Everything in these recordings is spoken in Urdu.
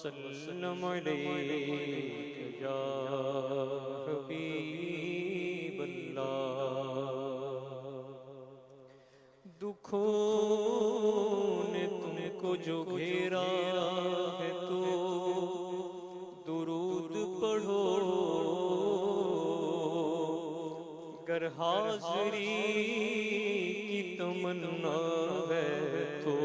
وسلم علیک یا حبیب اللہ۔ دکھوں نے تم کو جو گھیرا ہے تو درود پڑھو، گر حاضری کی تمنا ہے تو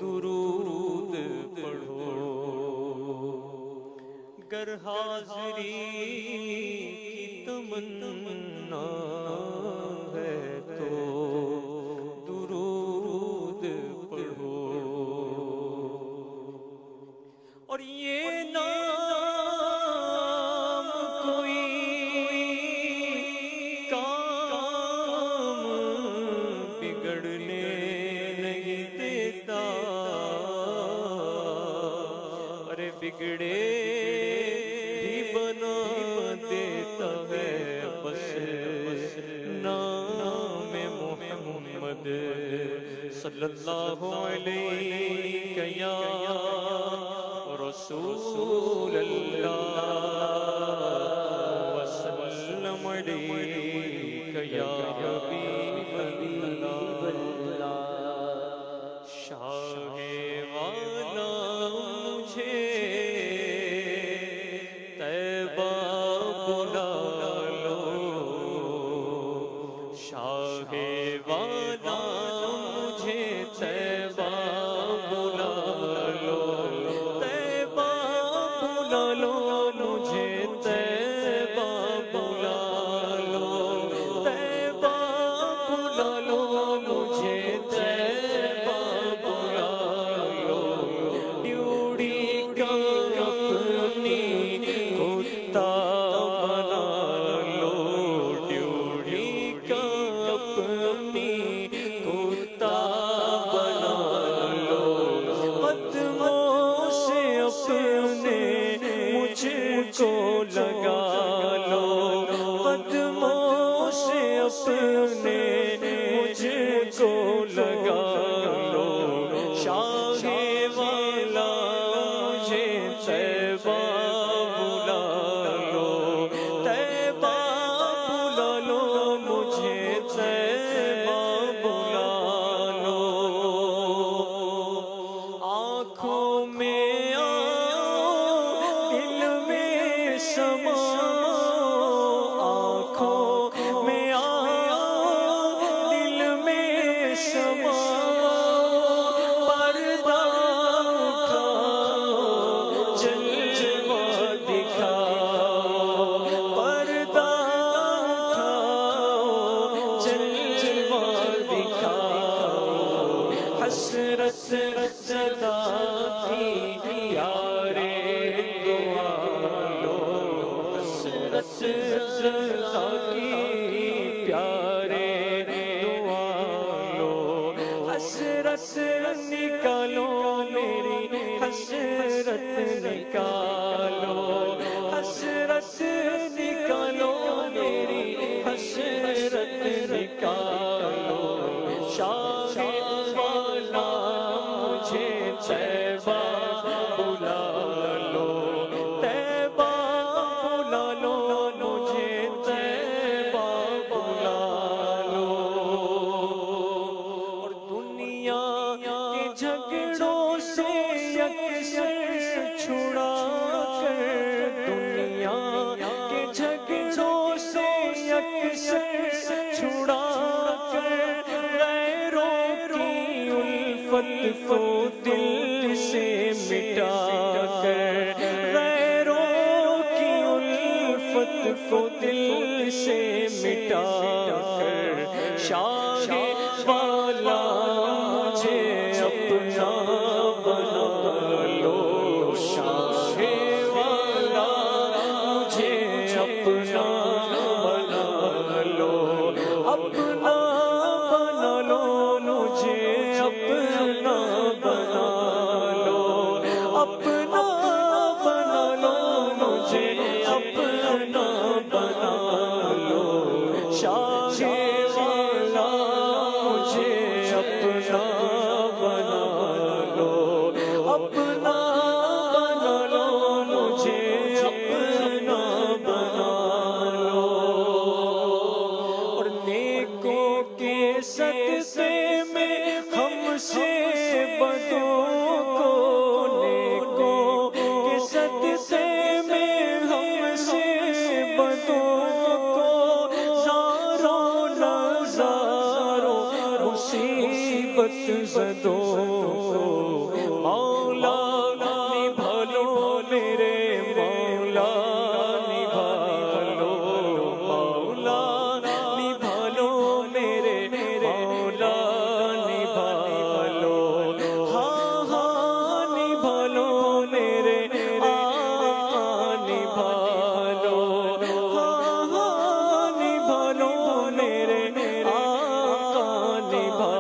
درود پڑھو، گر حاضری کی تمنا ہے تو درود پڑھو۔ اور یہ نام کوئی کام بگڑنے نہیں دیتا، ارے بگڑے بھی بنا دیتا ہے بس نام محمد صلی اللہ علیہ یا رسول اللہ، وسلم علیک یا حبیب اللہ۔ شاہ والا مجھے طیبہ بلا لو، شاہ والا مجھے طیبہ بلا لو، طیبہ بلا لو مجھے، طیبہ بلا لو، طیبہ بلا لو مجھے، طیبہ بلا لو۔ ڈیوڑی کا اپنی کتا بنا لو، ڈیوڑی کا اپنی کتا بنا لو، قدموں سے اپنے مجھ کو لگا لو، قدموں سے اپنے مجھ کو لگا لو۔ شاہ والا مجھے طیبہ بلا لو، طیبہ بلا لو مجھے، طیبہ بلا لو۔ آنکھوں میں دل میں سما، آنکھوں میں دل میں سما، پردہ اٹھا جلوہ دکھا، پردہ اٹھا جلوہ دکھا۔ حسرت زدہ کی پیارے دعا لو، حسرت زدہ کی پیارے دعا لو، حسرت نکالو میری، حسرت نکالو، حسرت نکالو میری، حسرت نکالو۔ شاہ والا مجھے طیبہ بلا لو، طیبہ بلا لو مجھے، طیبہ بلا لو۔ اور دنیا کے جھگڑوں سے یکسر چھڑا کر، دنیا کے جھگڑوں سے یکسر چھڑا کر، غیروں کی الفت کو دل سے مٹا کر، غیروں کی الفت کو دل سے مٹا کر، شاہ والا مجھے اپنا بنا لو، شاہ والا مجھے اپنا بنا لو، اپنا بنا لو مجھے، اپنا صدقے میں ہم سے بدوں کو نیکوں کے صدقے میں ہم سے بدوں کو زاروں نظاروں مصیبت زدوں مولا نبھا لو میرے مولا نبھا لو مولا نبھا لو میرے مولا نبھا لو ہاں ہاں نبھا لو میرے آقا نبھا لو ہاں ہاں نبھا لو میرے آقا نبھا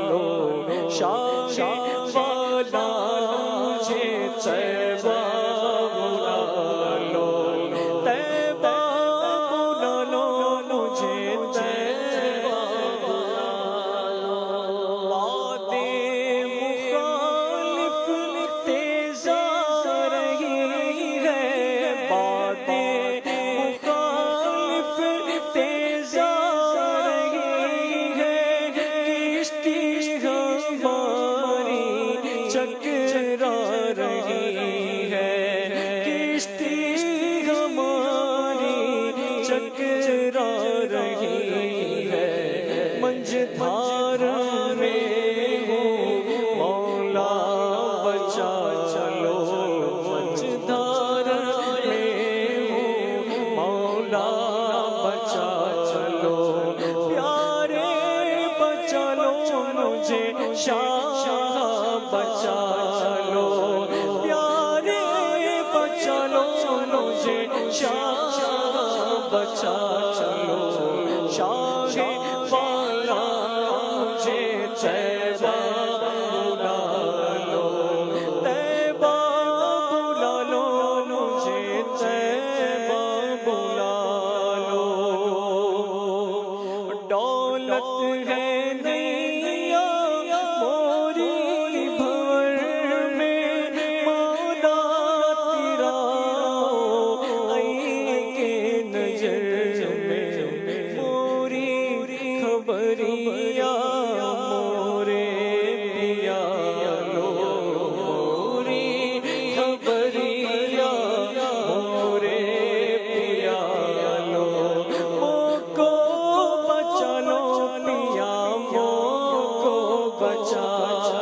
لو شاہ والا مجھے طیبہ بلا لو طیبہ بلا لو مجھے طیبہ بلا لو وعدے مخالف تیز آ رہی ہے باتیں مخالف تیز آ رہی ہے کشتی ہماری چکرا رہی ہے کشتی ہماری چکرا رہی ہے منجھدھار میں ہوں مولا بچا چلو منجھدھار میں ہوں مولا بچا چلو پیارے بچا لو مجھے شاہ بچا لو پیارے بچا لو مجھے شاہ بچا چلو شاہ والا مجھے طیبہ بلا لو طیبہ بلا لو مجھے طیبہ بلا لو دولت ہے نیا موری بھر میں مولا تیرا آئی کے نظر میں موری خبریا مورے پیا لو موری خبریا مورے پیا لو موکو بچا لو پیا موکو بچا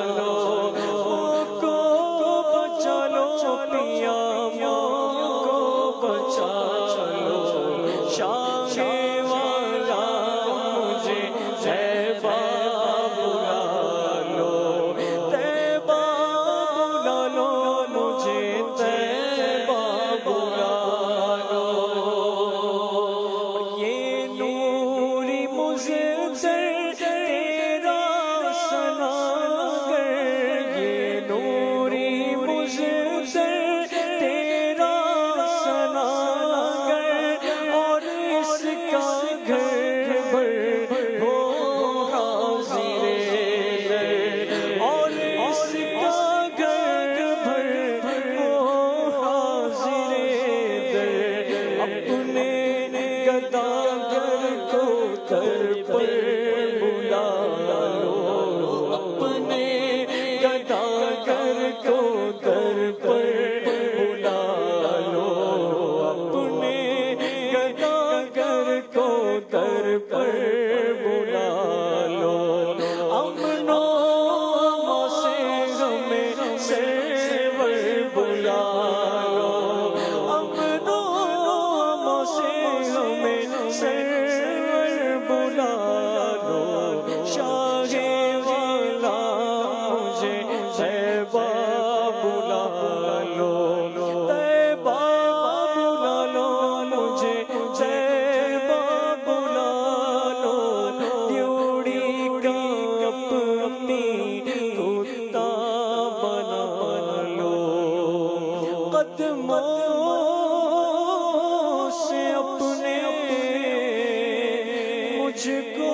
لو موکو بچا لو پیا موکو بچا لو شاہ والا مجھے طیبہ بلا لو طیبہ بلا لو مجھے طیبہ بلا لو یہ نوری مزدر تیرا سناگر یہ نوری مزدر تیرا سناگر اور اس کا گھر بھر ہو حاضر در اور اس کا گھر بھر ہو حاضر در اپنے گداگر کو در پر بلا لو اپنے گداگر کو در پر بلا لو اپنے گداگر کو در پر بلا لو امن و امان سے ہمیں سرور بلا لو امن و امان سے ہمیں سرور بلا لو شاہ والا مجھے طیبہ بلا لو طیبہ بلا لو مجھے طیبہ بلا لو ڈیوڑی کا اپنی کتا بنا لو قدموں سے اپنے مجھ کو